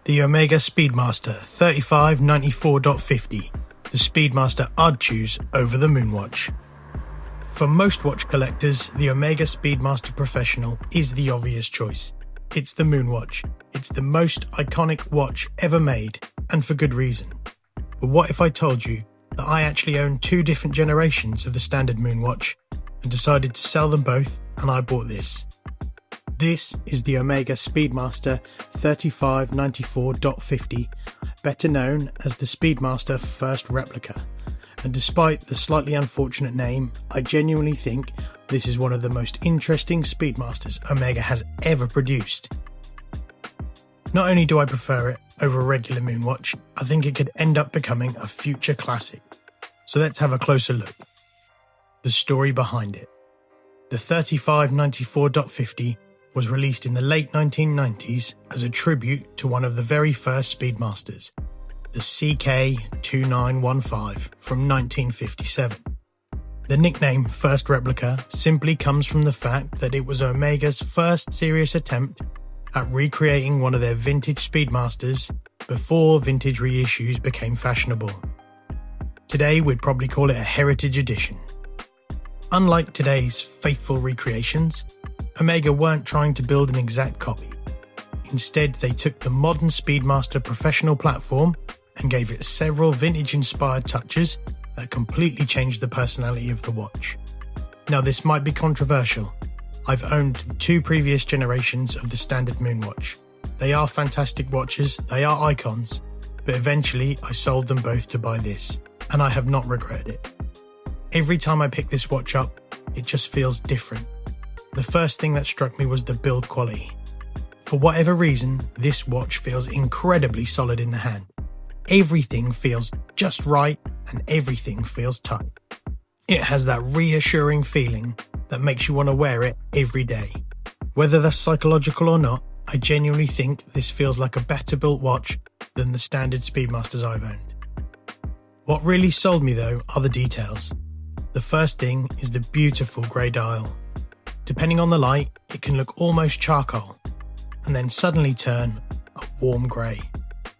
The Omega Speedmaster 3594.50, the Speedmaster I'd choose over the Moonwatch. For most watch collectors, the Omega Speedmaster Professional is the obvious choice. It's the Moonwatch. It's the most iconic watch ever made, and for good reason. But what if I told you that I actually own two different generations of the standard Moonwatch and decided to sell them both, and I bought this? This is the Omega Speedmaster 3594.50, better known as the Speedmaster First Replica. And despite the slightly unfortunate name, I genuinely think this is one of the most interesting Speedmasters Omega has ever produced. Not only do I prefer it over a regular Moonwatch, I think it could end up becoming a future classic. So let's have a closer look. The story behind it. The 3594.50 was released in the late 1990s as a tribute to one of the very first Speedmasters, the CK2915 from 1957. The nickname First Replica simply comes from the fact that it was Omega's first serious attempt at recreating one of their vintage Speedmasters before vintage reissues became fashionable. Today we'd probably call it a heritage edition. Unlike today's faithful recreations, Omega weren't trying to build an exact copy. Instead, they took the modern Speedmaster Professional platform and gave it several vintage-inspired touches that completely changed the personality of the watch. Now, this might be controversial. I've owned two previous generations of the standard Moonwatch. They are fantastic watches, they are icons, but eventually I sold them both to buy this, and I have not regretted it. Every time I pick this watch up, it just feels different. The first thing that struck me was the build quality. For whatever reason, this watch feels incredibly solid in the hand. Everything feels just right and everything feels tight. It has that reassuring feeling that makes you want to wear it every day. Whether that's psychological or not, I genuinely think this feels like a better built watch than the standard Speedmasters I've owned. What really sold me though are the details. The first thing is the beautiful grey dial. Depending on the light, it can look almost charcoal, and then suddenly turn a warm grey.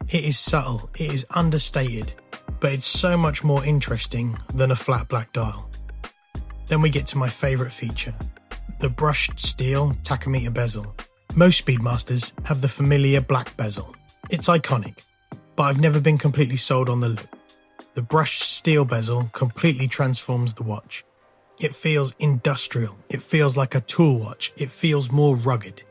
It is subtle, it is understated, but it's so much more interesting than a flat black dial. Then we get to my favourite feature, the brushed steel tachometer bezel. Most Speedmasters have the familiar black bezel. It's iconic, but I've never been completely sold on the look. The brushed steel bezel completely transforms the watch. It feels industrial, it feels like a tool watch, it feels more rugged.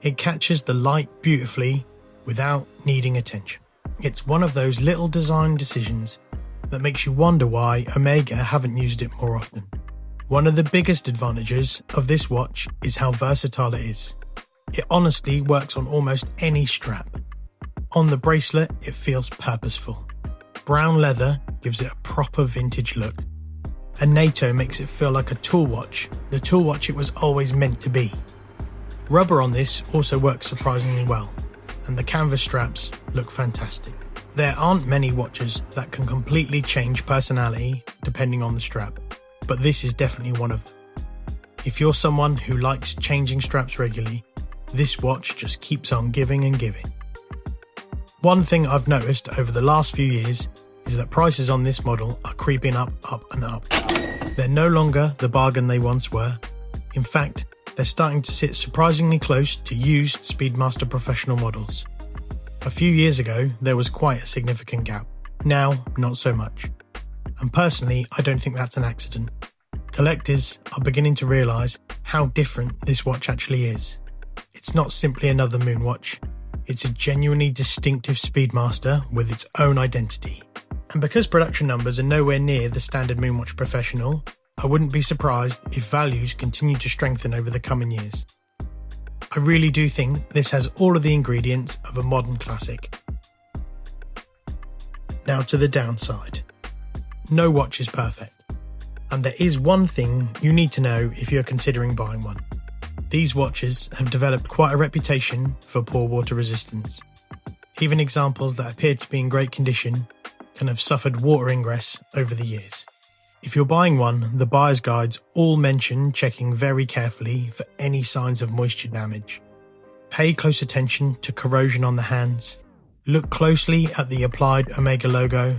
It catches the light beautifully without needing attention. It's one of those little design decisions that makes you wonder why Omega haven't used it more often. One of the biggest advantages of this watch is how versatile it is. It honestly works on almost any strap. On the bracelet, it feels purposeful. Brown leather gives it a proper vintage look. And NATO makes it feel like a tool watch, the tool watch it was always meant to be. Rubber on this also works surprisingly well, and the canvas straps look fantastic. There aren't many watches that can completely change personality depending on the strap, but this is definitely one of them. If you're someone who likes changing straps regularly, this watch just keeps on giving and giving. One thing I've noticed over the last few years is that prices on this model are creeping up and up. They're no longer the bargain they once were. In fact, they're starting to sit surprisingly close to used Speedmaster Professional models. A few years ago, there was quite a significant gap. Now, not so much. And personally, I don't think that's an accident. Collectors are beginning to realise how different this watch actually is. It's not simply another Moonwatch. It's a genuinely distinctive Speedmaster with its own identity. And because production numbers are nowhere near the standard Moonwatch Professional, I wouldn't be surprised if values continue to strengthen over the coming years. I really do think this has all of the ingredients of a modern classic. Now to the downside. No watch is perfect, and there is one thing you need to know if you're considering buying one. These watches have developed quite a reputation for poor water resistance. Even examples that appear to be in great condition can have suffered water ingress over the years. If you're buying one, the buyer's guides all mention checking very carefully for any signs of moisture damage. Pay close attention to corrosion on the hands, Look closely at the applied Omega logo,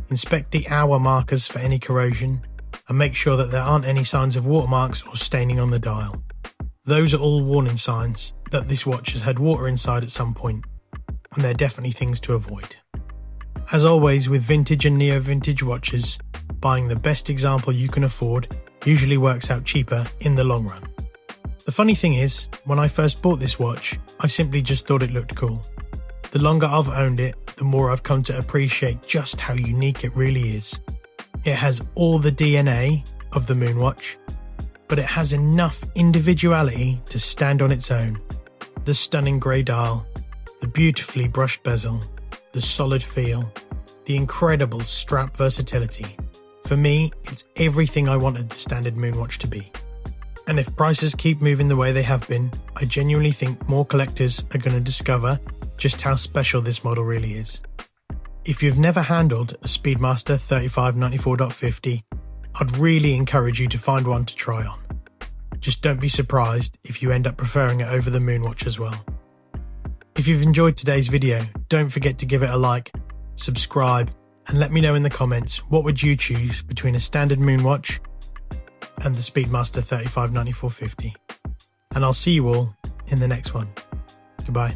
inspect the hour markers for any corrosion, and make sure that there aren't any signs of watermarks or staining on the dial. Those are all warning signs that this watch has had water inside at some point, and they're definitely things to avoid. As always with vintage and neo-vintage watches, buying the best example you can afford usually works out cheaper in the long run. The funny thing is, when I first bought this watch, I simply just thought it looked cool. The longer I've owned it, the more I've come to appreciate just how unique it really is. It has all the DNA of the Moonwatch, but it has enough individuality to stand on its own. The stunning grey dial, the beautifully brushed bezel, the solid feel, the incredible strap versatility. For me, it's everything I wanted the standard Moonwatch to be. And if prices keep moving the way they have been, I genuinely think more collectors are going to discover just how special this model really is. If you've never handled a Speedmaster 3594.50, I'd really encourage you to find one to try on. Just don't be surprised if you end up preferring it over the Moonwatch as well. If you've enjoyed today's video, don't forget to give it a like, subscribe, and let me know in the comments what would you choose between a standard Moonwatch and the Speedmaster 3594.50. And I'll see you all in the next one. Goodbye.